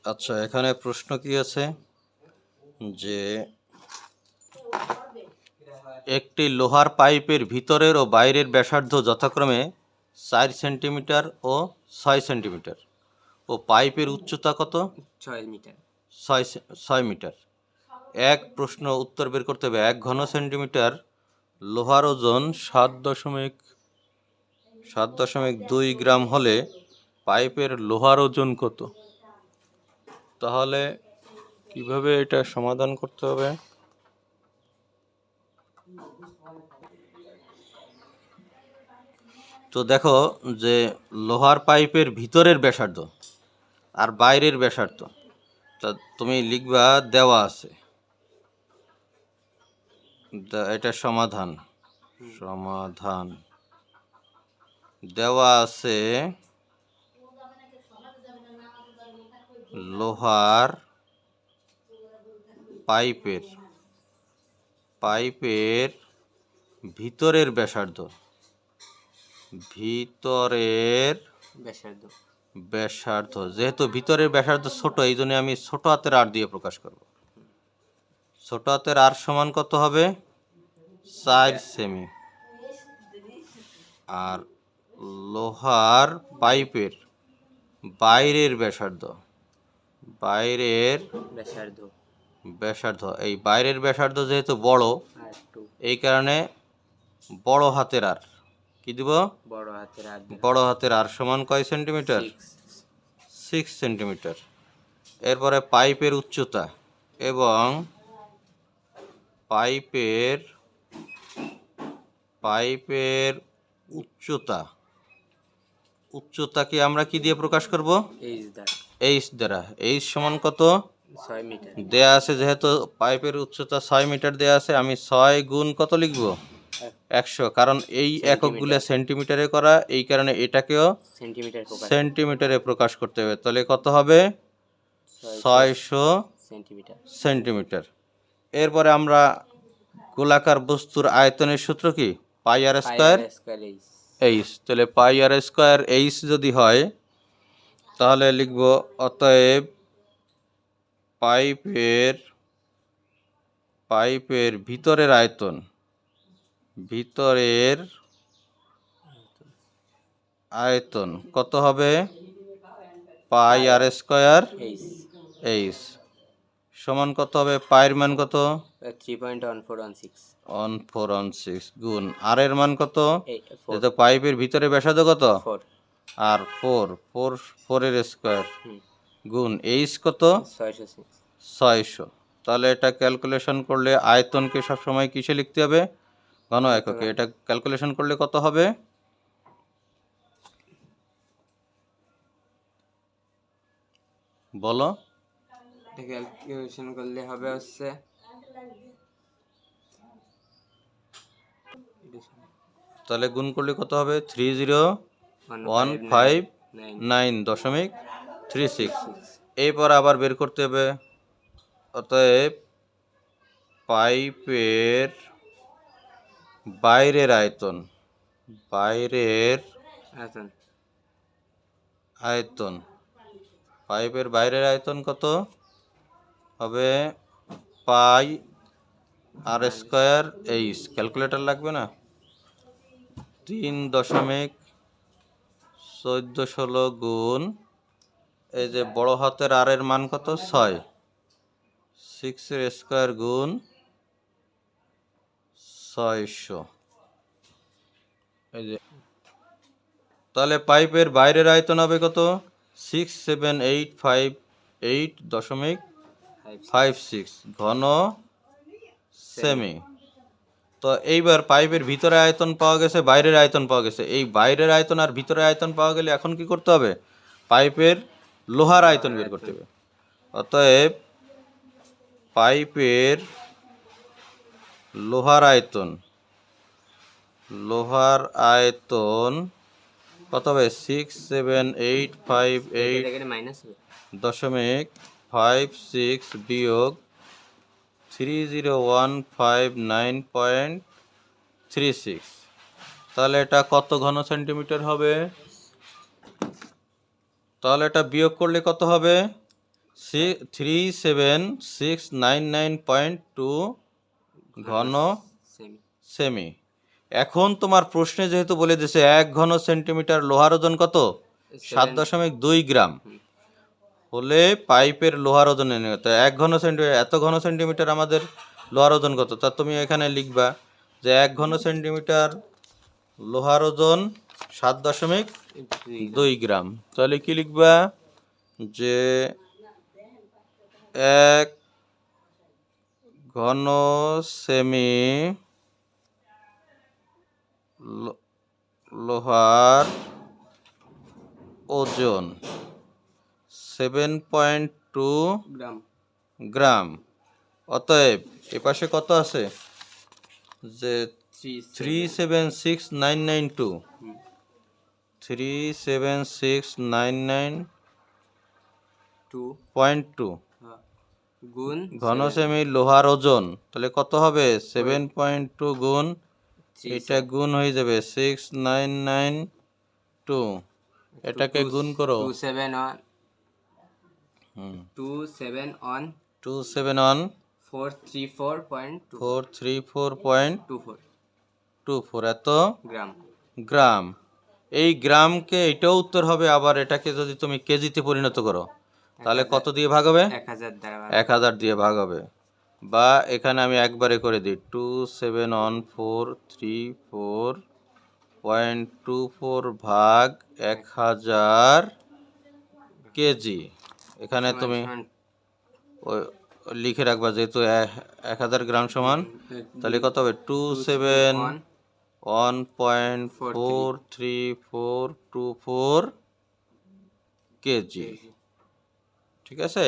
আচ্ছা, এখানে প্রশ্ন কি আছে যে একটি লোহার পাইপের ভিতরের ও বাইরের ব্যাসার্ধ যথাক্রমে 4 সেন্টিমিটার ও 6 সেন্টিমিটার ও পাইপের উচ্চতা কত? 6 মিটার। 6 মিটার। এক প্রশ্ন উত্তর বের করতে হবে। 1 ঘন সেন্টিমিটার লোহার ওজন 7.2 গ্রাম হলে পাইপের লোহার ওজন কত? তাহলে কিভাবে এটা সমাধান করতে হবে? তো দেখো যে লোহার পাইপের ভিতরের ব্যাসার্ধ আর বাইরের ব্যাসার্ধ, তা তুমি লিখবা দেওয়া আছে, এটা সমাধান দেওয়া আছে লোহার পাইপের ভিতরের ব্যাসার্ধ যেহেতু ভিতরের ব্যাসার্ধ ছোট, এই জন্য আমি ছোট হাতের আর দিয়ে প্রকাশ করব। ছোট হাতের আর সমান কত হবে? 4 সেমি। আর লোহার পাইপের বাইরের ব্যাসার্ধ এই বাইরের ব্যাসার্ধ যেহেতু বড়, এই কারণে বড় হাতের আর কি দিব? বড় হাতের আর সমান কয় সেন্টিমিটার? 6 সেন্টিমিটার। এরপরে পাইপের উচ্চতা এবং পাইপের উচ্চতা কি আমরা কি দিয়ে প্রকাশ করব? এইচ দ্বারা। এইচ সমান কত? 6 মিটার দেয়া আছে, যেহেতু পাইপের উচ্চতা 6 মিটার দেয়া আছে, আমি 6 গুণ কত লিখব? 100, কারণ এই এককগুলো সেন্টিমিটারে করা, এই কারণে এটাকেও সেন্টিমিটারে প্রকাশ করতে হবে। তাহলে কত হবে? 600 সেন্টিমিটার। এরপরে আমরা গোলাকার বস্তুর আয়তনের সূত্র কি? পাই আর স্কয়ার এইচ। তাহলে পাই আর স্কয়ার এইচ যদি হয়, তাহলে লিখব অতএব পাইপের ভিতরের আয়তন কত হবে? পাই আর স্কয়ার এইচ সমান কত হবে? পাইয়ের মান কত? 3.1416 গুণ আর এর মান কত? যেহেতু পাইপের ভিতরে ব্যাসার্ধ কত? 4 আর 4 এর স্কয়ার গুণ এইচ কত? 600। তাহলে এটা ক্যালকুলেশন করলে আয়তনকে সবসময় কিসে লিখতে হবে? ঘন এককে। এটা ক্যালকুলেশন করলে কত হবে? বলো। ক্যালকুলেশন করলে হবে হচ্ছে তাহলে গুণ করলে কত হবে? 30159.36। এরপর আবার বের করতে হবে। অতএব পাইপের বাইরের আয়তন পাইপের বাইরের আয়তন কত হবে? পাই আর স্কয়ার এইচ। ক্যালকুলেটর লাগবে না? 3.1416 গুণ এই যে বড় হাতের আর এর মান কত? 6 এর স্কয়ার গুণ 600। এই যে তাহলে পাইপের বাইরের আয়তন হবে কত? 67858.56 ঘন সেমি। তো এইবার পাইপের ভিতরে আয়তন পাওয়া গেছে, বাইরের আয়তন পাওয়া গেছে। এই বাইরের আয়তন আর ভিতরের আয়তন পাওয়া গেলে এখন কি করতে হবে? পাইপের লোহার আয়তন বের করতে হবে। অতএব পাইপের লোহার আয়তন কত হবে? 67858.56 বিয়োগ 30159.36। তাহলে এটা কত ঘন সেন্টিমিটার হবে? তাহলে এটা বিয়োগ করলে কত হবে? 3769.2 ঘন সেমি। সেমি। এখন তোমার প্রশ্নে যেহেতু বলে দিয়েছে 1 ঘন সেন্টিমিটার লোহার ওজন কত, 7.2 গ্রাম, হলে পাইপের লোহার ওজন এনে তো 1 ঘন সেন্টিমিটার, এত ঘন সেন্টিমিটার আমাদের লোহার ওজন কত, তা তুমি এখানে লিখবা যে 1 ঘন সেন্টিমিটার লোহার ওজন 7.2 গ্রাম। তাহলে কি লিখবা যে 1 ঘন সেমি লোহার ওজন 7.2 গ্রাম। গ্রাম। অতএব এপাশে কত আছে যে 376992, 376992.2 গুণ ঘন সেমি লোহার ওজন, তাহলে কত হবে 7.2 গুণ, এটা গুণ হয়ে যাবে 6992, এটাকে গুণ করো 27 434.24 এত গ্রাম। গ্রাম। এই গ্রামকে এটাও উত্তর হবে, আবার এটাকে যদি তুমি কেজিতে পরিণত করো তাহলে কত দিয়ে ভাগ হবে, 1000 দ্বারা 1000 দিয়ে ভাগ হবে। বা এখানে আমি একবারে করে দিই 271,434.24 ভাগ 1000 কেজি। এখানে তুমি লিখে রাখবা যেহেতু 1000 গ্রাম সমান, তাহলে কত হবে 271.43424 কেজি। ঠিক আছে।